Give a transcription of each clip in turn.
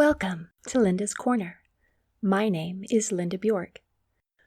Welcome to Linda's Corner. My name is Linda Bjork.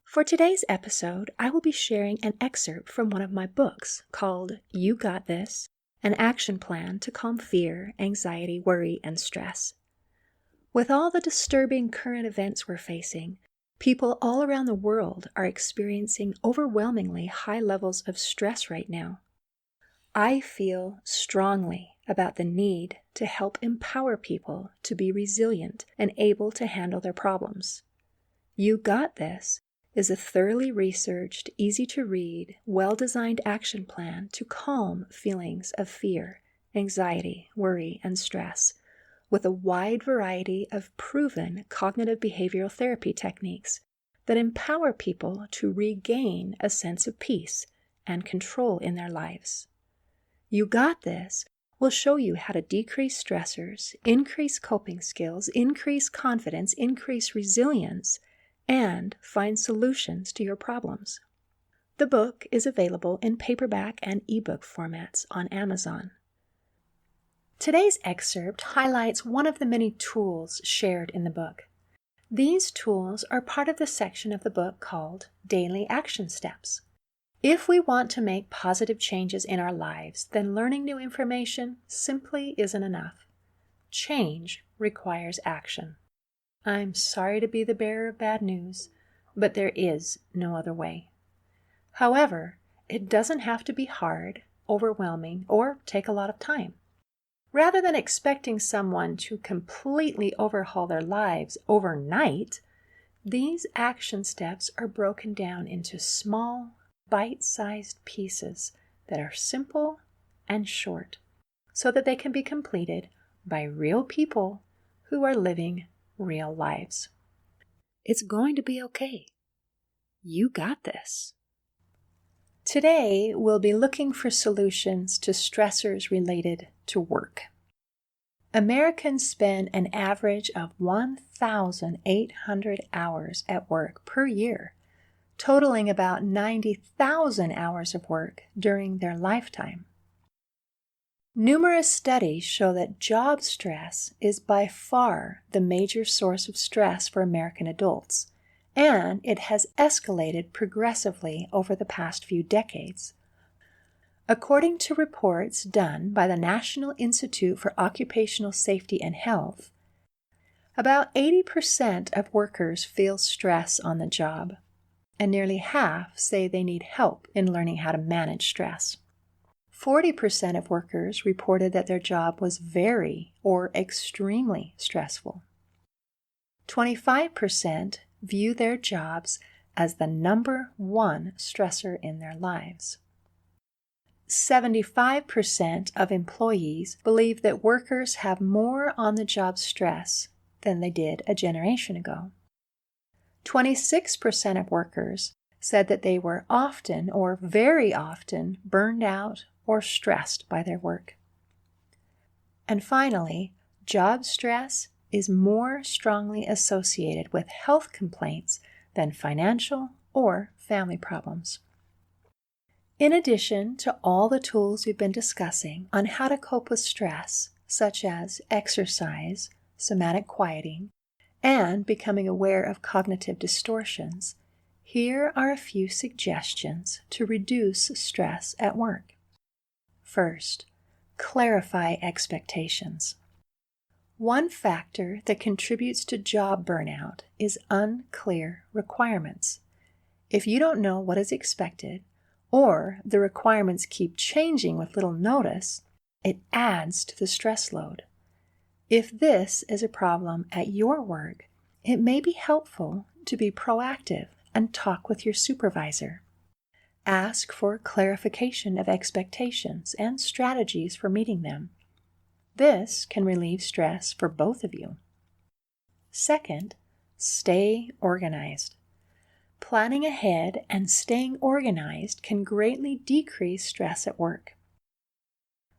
For today's episode, I will be sharing an excerpt from one of my books called You Got This, An Action Plan to Calm Fear, Anxiety, Worry, and Stress. With all the disturbing current events we're facing, people all around the world are experiencing overwhelmingly high levels of stress right now. I feel strongly about the need to help empower people to be resilient and able to handle their problems. You Got This is a thoroughly researched, easy-to-read, well-designed action plan to calm feelings of fear, anxiety, worry, and stress, with a wide variety of proven cognitive behavioral therapy techniques that empower people to regain a sense of peace and control in their lives. You Got This will show you how to decrease stressors, increase coping skills, increase confidence, increase resilience, and find solutions to your problems. The book is available in paperback and ebook formats on Amazon. Today's excerpt highlights one of the many tools shared in the book. These tools are part of the section of the book called Daily Action Steps. If we want to make positive changes in our lives, then learning new information simply isn't enough. Change requires action. I'm sorry to be the bearer of bad news, but there is no other way. However, it doesn't have to be hard, overwhelming, or take a lot of time. Rather than expecting someone to completely overhaul their lives overnight, these action steps are broken down into small, bite-sized pieces that are simple and short, so that they can be completed by real people who are living real lives. It's going to be okay. You got this. Today, we'll be looking for solutions to stressors related to work. Americans spend an average of 1,800 hours at work per year, totaling about 90,000 hours of work during their lifetime. Numerous studies show that job stress is by far the major source of stress for American adults, and it has escalated progressively over the past few decades. According to reports done by the National Institute for Occupational Safety and Health, about 80% of workers feel stress on the job, and nearly half say they need help in learning how to manage stress. 40% of workers reported that their job was very or extremely stressful. 25% view their jobs as the number one stressor in their lives. 75% of employees believe that workers have more on-the-job stress than they did a generation ago. 26% of workers said that they were often or very often burned out or stressed by their work. And finally, job stress is more strongly associated with health complaints than financial or family problems. In addition to all the tools we've been discussing on how to cope with stress, such as exercise, somatic quieting, and becoming aware of cognitive distortions, here are a few suggestions to reduce stress at work. First, clarify expectations. One factor that contributes to job burnout is unclear requirements. If you don't know what is expected, or the requirements keep changing with little notice, it adds to the stress load. If this is a problem at your work, it may be helpful to be proactive and talk with your supervisor. Ask for clarification of expectations and strategies for meeting them. This can relieve stress for both of you. Second, stay organized. Planning ahead and staying organized can greatly decrease stress at work.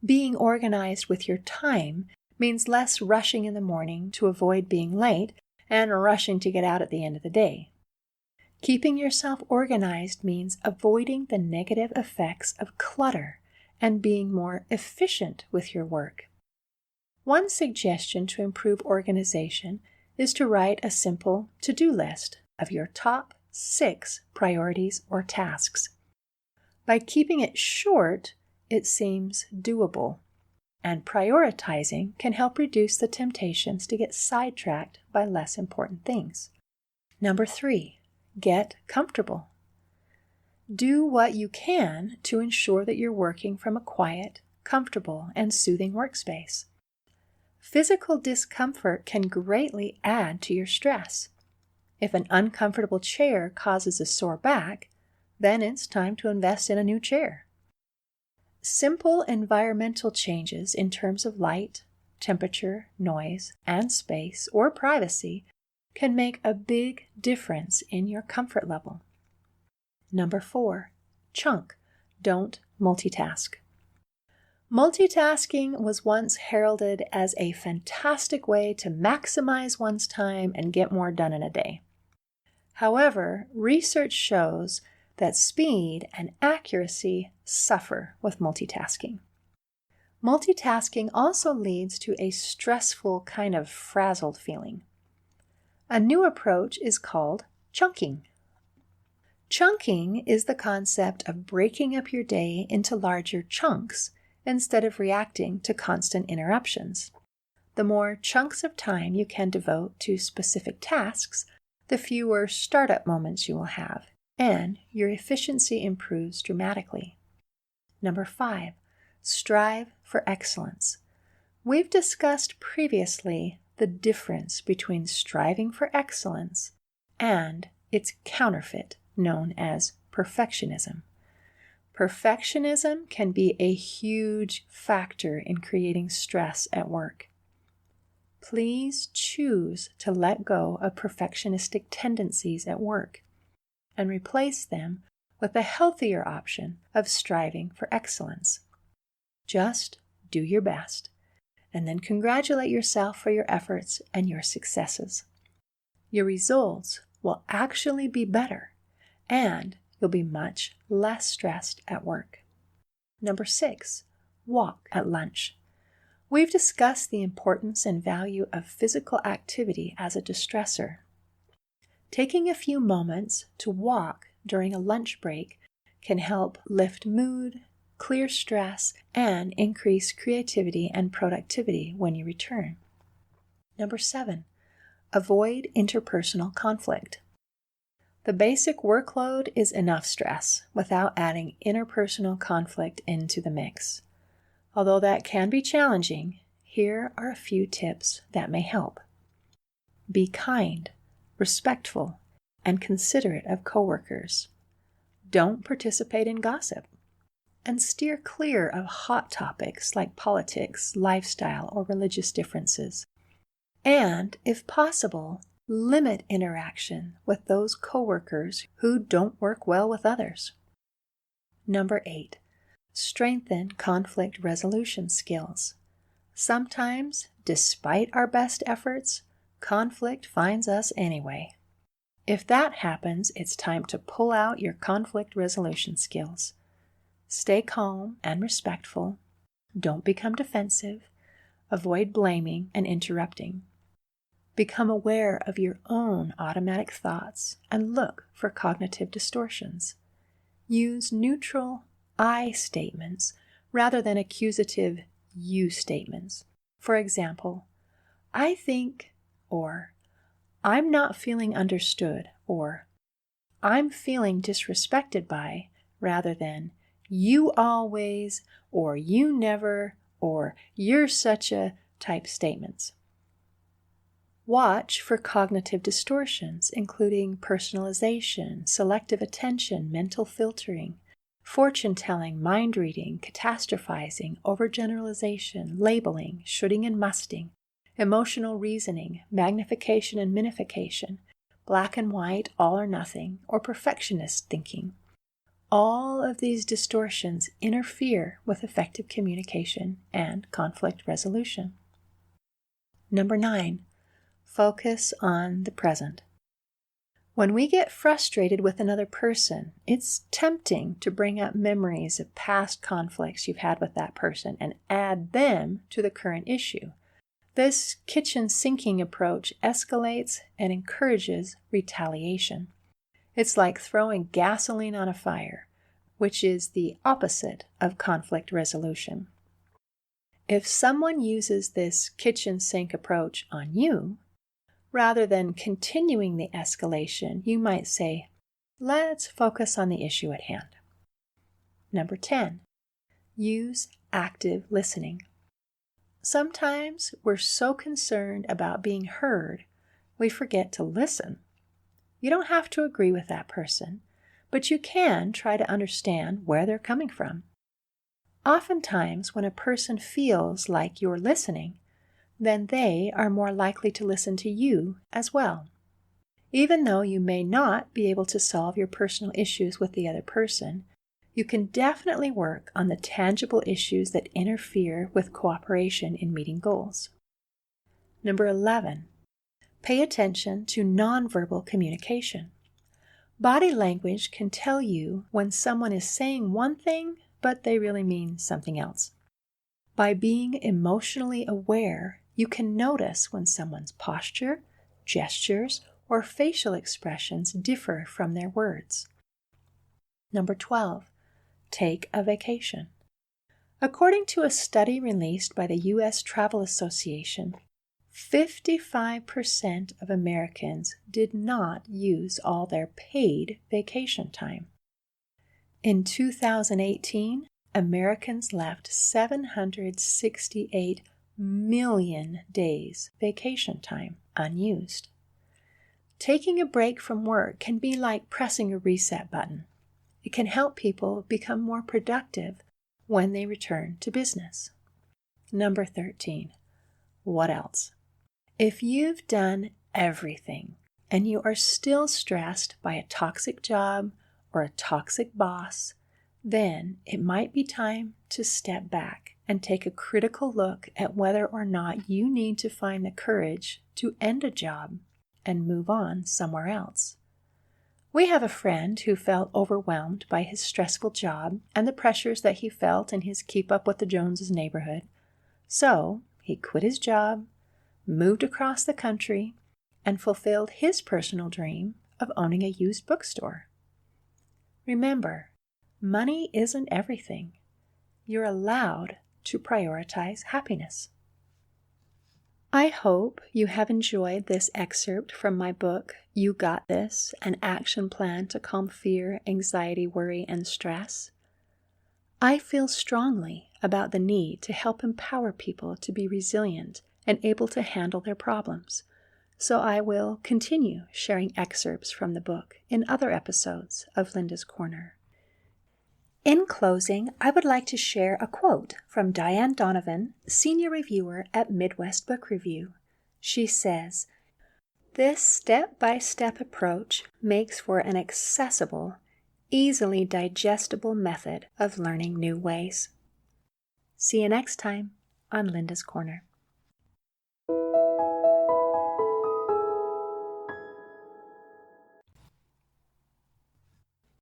Being organized with your time means less rushing in the morning to avoid being late and rushing to get out at the end of the day. Keeping yourself organized means avoiding the negative effects of clutter and being more efficient with your work. One suggestion to improve organization is to write a simple to-do list of your top 6 priorities or tasks. By keeping it short, it seems doable, and prioritizing can help reduce the temptations to get sidetracked by less important things. Number 3, get comfortable. Do what you can to ensure that you're working from a quiet, comfortable, and soothing workspace. Physical discomfort can greatly add to your stress. If an uncomfortable chair causes a sore back, then it's time to invest in a new chair. Simple environmental changes in terms of light, temperature, noise, and space or privacy can make a big difference in your comfort level. Number 4, chunk. Don't multitask. Multitasking was once heralded as a fantastic way to maximize one's time and get more done in a day. However, research shows that speed and accuracy suffer with multitasking. Multitasking also leads to a stressful kind of frazzled feeling. A new approach is called chunking. Chunking is the concept of breaking up your day into larger chunks instead of reacting to constant interruptions. The more chunks of time you can devote to specific tasks, the fewer startup moments you will have, and your efficiency improves dramatically. Number 5, strive for excellence. We've discussed previously the difference between striving for excellence and its counterfeit, known as perfectionism. Perfectionism can be a huge factor in creating stress at work. Please choose to let go of perfectionistic tendencies at work and replace them with a healthier option of striving for excellence. Just do your best, and then congratulate yourself for your efforts and your successes. Your results will actually be better, and you'll be much less stressed at work. Number 6, walk at lunch. We've discussed the importance and value of physical activity as a distressor. Taking a few moments to walk during a lunch break can help lift mood, clear stress, and increase creativity and productivity when you return. Number 7, avoid interpersonal conflict. The basic workload is enough stress without adding interpersonal conflict into the mix. Although that can be challenging, here are a few tips that may help. Be kind, respectful, and considerate of coworkers. Don't participate in gossip. And steer clear of hot topics like politics, lifestyle, or religious differences. And, if possible, limit interaction with those coworkers who don't work well with others. Number 8, strengthen conflict resolution skills. Sometimes, despite our best efforts, conflict finds us anyway. If that happens, it's time to pull out your conflict resolution skills. Stay calm and respectful. Don't become defensive. Avoid blaming and interrupting. Become aware of your own automatic thoughts and look for cognitive distortions. Use neutral I statements rather than accusative you statements. For example, I think, or I'm not feeling understood, or I'm feeling disrespected by, rather than you always, or you never, or you're such a type statements. Watch for cognitive distortions, including personalization, selective attention, mental filtering, fortune-telling, mind-reading, catastrophizing, overgeneralization, labeling, shoulding and musting, emotional reasoning, magnification and minification, black and white, all or nothing, or perfectionist thinking. All of these distortions interfere with effective communication and conflict resolution. Number 9, focus on the present. When we get frustrated with another person, it's tempting to bring up memories of past conflicts you've had with that person and add them to the current issue. This kitchen sinking approach escalates and encourages retaliation. It's like throwing gasoline on a fire, which is the opposite of conflict resolution. If someone uses this kitchen sink approach on you, rather than continuing the escalation, you might say, let's focus on the issue at hand. Number 10, use active listening. Sometimes we're so concerned about being heard, we forget to listen. You don't have to agree with that person, but you can try to understand where they're coming from. Oftentimes, when a person feels like you're listening, then they are more likely to listen to you as well. Even though you may not be able to solve your personal issues with the other person, you can definitely work on the tangible issues that interfere with cooperation in meeting goals. Number 11, pay attention to nonverbal communication. Body language can tell you when someone is saying one thing, but they really mean something else. By being emotionally aware, you can notice when someone's posture, gestures, or facial expressions differ from their words. Number 12, take a vacation. According to a study released by the U.S. Travel Association, 55% of Americans did not use all their paid vacation time. In 2018, Americans left 768 million days vacation time unused. Taking a break from work can be like pressing a reset button. It can help people become more productive when they return to business. Number 13, what else? If you've done everything and you are still stressed by a toxic job or a toxic boss, then it might be time to step back and take a critical look at whether or not you need to find the courage to end a job and move on somewhere else. We have a friend who felt overwhelmed by his stressful job and the pressures that he felt in his Keep Up with the Joneses neighborhood. So he quit his job, moved across the country, and fulfilled his personal dream of owning a used bookstore. Remember, money isn't everything. You're allowed to prioritize happiness. I hope you have enjoyed this excerpt from my book, You Got This, an action plan to calm fear, anxiety, worry, and stress. I feel strongly about the need to help empower people to be resilient and able to handle their problems, so I will continue sharing excerpts from the book in other episodes of Linda's Corner. In closing, I would like to share a quote from Diane Donovan, senior reviewer at Midwest Book Review. She says, "This step-by-step approach makes for an accessible, easily digestible method of learning new ways." See you next time on Linda's Corner.